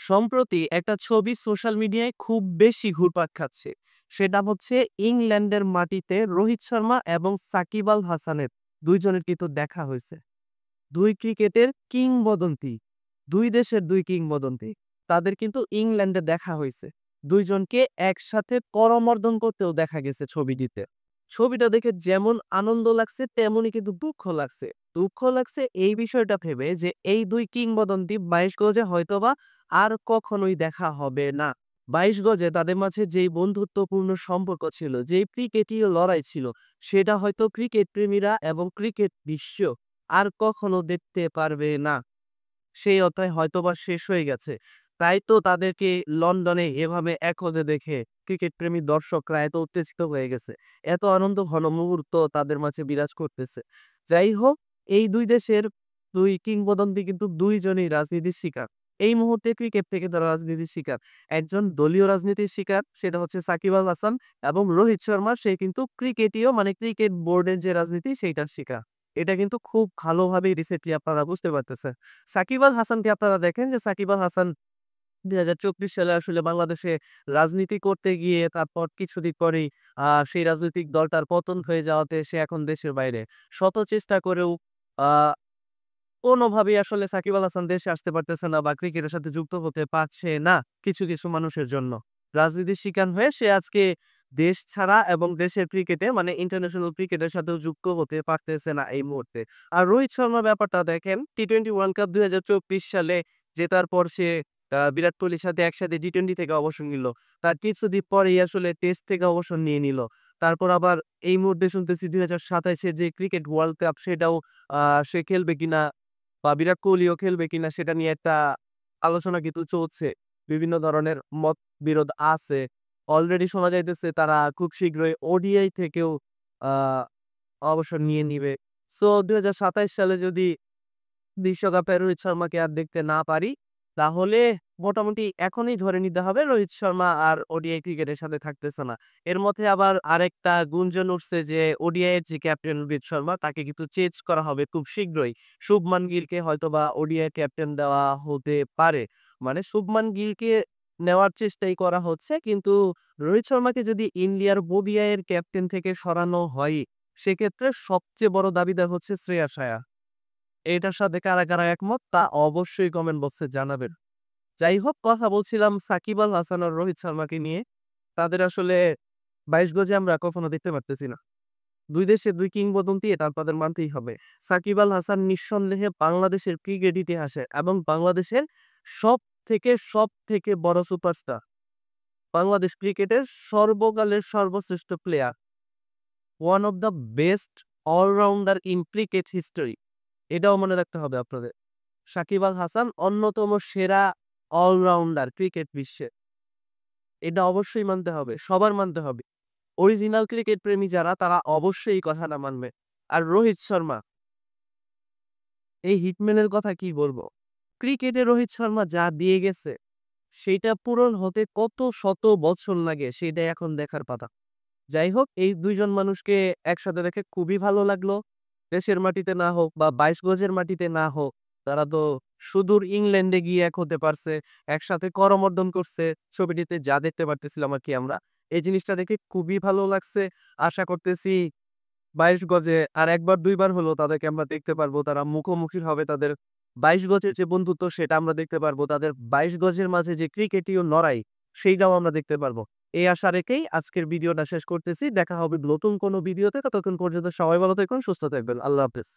সম্প্রতি একটা ছবি সোশ্যাল মিডিয়ায় খুব বেশি ঘুরপাক খাচ্ছে। সেটা হচ্ছে ইংল্যান্ডের মাটিতে রোহিত শর্মা এবং সাকিব আল হাসানের ২ জনের কিন্তু দেখা হইছে। ২ ক্রিকেটের কিংবদন্তি, ২ দেশের ২ কিংবদন্তি। তাদের কিন্তু ইংল্যান্ডে দেখা হইছে। ২ জনকে একসাথে করমর্দন করতেও দেখা গেছে ছবিটিতে। ছবিটা দেখে যেমন আনন্দ লাগছে তেমনই কিন্তু দুঃখ লাগছে। দুঃখ লাগছে এই বিষয়টা ভেবে যে এই ২ কিংবদন্তি ২২ গজে হয়তোবা আর কখনোই দেখা হবে না। ২২ গজে তাদের মাঝে যেই বন্ধুত্বপূর্ণ সম্পর্ক ছিল, যেই ক্রিকেটীয় লড়াই ছিল, সেটা হয়তো ক্রিকেট প্রেমীরা এবং ক্রিকেট বিশ্ব আর কখনো দেখতে পারবে না। সেই অধ্যায় হয়তোবা শেষ হয়ে গেছে। তাই তো তাদেরকে লন্ডনে এভাবে একদে দেখে ক্রিকেট প্রেমী দর্শকরা এত উত্তেজিত হয়ে গেছে। এত আনন্দ ঘন মুহূর্ত তাদের মাঝে বিরাজ করতেছে। যাই হোক, এই ২ দেশের ২ কিংবদন্তি কিন্তু ২ জনই রাজনীতির শিকার। এই মুহূর্তে ক্রিকেট থেকে তারা রাজনীতির শিকার। একজন দলীয় রাজনীতির শিকার, সেটা হচ্ছে সাকিব আল হাসান, এবং রোহিত শর্মা সে কিন্তু ক্রিকেটীয় মানে ক্রিকেট বোর্ডের যে রাজনীতি সেইটার শিকার। এটা কিন্তু খুব ভালোভাবেই রিসেন্টলি আপনারা বুঝতে পারতেছেন। সাকিব আল হাসানকে আপনারা দেখেন যে সাকিব আল হাসান ২০২৪ সালে আসলে বাংলাদেশে রাজনীতি করতে গিয়ে তারপর কিছুদিন পরেই সেই রাজনৈতিক দলটার পতন হয়ে যাওয়াতে সে এখন দেশের বাইরে। শত চেষ্টা করেও আ কোনোভাবেই আসলে সাকিব আল হাসান দেশে আসতে পারতেছে না বা ক্রিকেটের সাথে যুক্ত হতে পারছে না কিছু মানুষের জন্য। রাজনীতির শিকার হয়ে সে আজকে দেশ ছাড়া এবং দেশের ক্রিকেটে মানে ইন্টারন্যাশনাল ক্রিকেটের সাথেও যুক্ত হতে পারতেছে না এই মুহূর্তে। আর রোহিত শর্মার ব্যাপারটা দেখেন, টি-টোয়েন্টি ওয়ার্ল্ড কাপ ২০২৪ সালে জেতার পর সে বিরাট কোহলির সাথে একসাথে টি-টোয়েন্টি থেকে অবসর নিল। তার কিছুদিন পরেই আসলে টেস্ট থেকে অবসর নিয়ে নিল। তারপর আবার এই মুহূর্তে শুনতেছি ২০২৭ এর যে ক্রিকেট ওয়ার্ল্ড কাপ সেটাও আ সে খেলবে কিনা বা বিরাট কোহলিও খেলবে কিনা সেটা নিয়ে একটা আলোচনা কিন্তু চলছে। বিভিন্ন ধরনের মতবিরোধ আছে। অলরেডি শোনা যাইতেছে তারা খুব শীঘ্রই ওডিআই থেকেও আ অবসর নিয়ে নিবে। সো ২০২৭ সালে যদি বিশ্বকাপে রোহিত শর্মাকে আর দেখতে না পারি, তাহলে মোটামুটি এখনই ধরে নিতে হবে রোহিত শর্মা আর ওডিআই ক্রিকেটের সাথে থাকতেছে না। এর মধ্যে আবার আরেকটা গুঞ্জন উঠছে যে ওডিআই এর যে ক্যাপ্টেন রোহিত শর্মা তাকে কিন্তু চেঞ্জ করা হবে খুব শীঘ্রই। শুভমান গিলকে হয়তোবা ওডিআই ক্যাপ্টেন দেওয়া হতে পারে। মানে শুভমান গিলকে নেওয়ার চেষ্টাই করা হচ্ছে। কিন্তু রোহিত শর্মাকে যদি ইন্ডিয়ার ওডিআই এর ক্যাপ্টেন থেকে সরানো হয়, সেক্ষেত্রে সবচেয়ে বড় দাবিদার হচ্ছে শ্রেয়াস আয়ার। এটার সাথে কারা একমত তা অবশ্যই কমেন্ট বক্সে জানাবেন। যাই হোক, কথা বলছিলাম সাকিব আল হাসান আর রোহিত শর্মাকে নিয়ে। তাদের আসলে ২২ গজে আমরা কখনো দেখতে পারতেছি না। ২ দেশের ২ কিংবদন্তি এটা আপনাদের মানতেই হবে। সাকিব আল হাসান নিঃসন্দেহে বাংলাদেশের ক্রিকেট ইতিহাসে এবং বাংলাদেশের সবথেকে বড় সুপারস্টার। বাংলাদেশ ক্রিকেটের সর্বকালের সর্বশ্রেষ্ঠ player. One of the best allrounder in cricket history. এটাও মনে রাখতে হবে আপনাদের। সাকিব আল হাসান অন্যতম সেরা অলরাউন্ডার ক্রিকেট বিশ্বে। এটা অবশ্যই মানতে হবে, সবার মানতে হবে। অরিজিনাল ক্রিকেট প্রেমী যারা তারা অবশ্যই এই কথাটা মানবে। আর রোহিত শর্মা, এই হিটম্যানের কথা কি বলবো? ক্রিকেটে রোহিত শর্মা যা দিয়ে গেছে সেইটা পূরণ হতে কত শত বছর লাগে সেটা এখন দেখার পালা। যাই হোক, এই ২ জন মানুষকে একসাথে দেখে খুবই ভালো লাগলো। দেশের মাটিতে না হোক বা ২২ গজের মাটিতে না হোক, তারা তো সুদূর ইংল্যান্ডে গিয়ে এক হতে পারছে। একসাথে করমর্দন করছে। ছবিটিতে যা দেখতে পারতেছিলাম আরকি আমরা। এই জিনিসটা দেখে খুবই ভালো লাগছে। আশা করতেছি ২২ গজে আর ১ বার ২ বার হলেও তাদেরকে আমরা দেখতে পারবো। তারা মুখোমুখি হবে। তাদের ২২ গজের যে বন্ধুত্ব সেটা আমরা দেখতে পারবো। তাদের ২২ গজের মাঝে যে ক্রিকেটীয় লড়াই সেইটাও আমরা দেখতে পারবো। এই আশা রেখেই আজকের ভিডিওটা শেষ করতেছি। দেখা হবে নতুন কোনো ভিডিওতে। ততক্ষণ পর্যন্ত সবাই ভালো থাকুন, সুস্থ থাকবেন। আল্লাহ হাফেজ।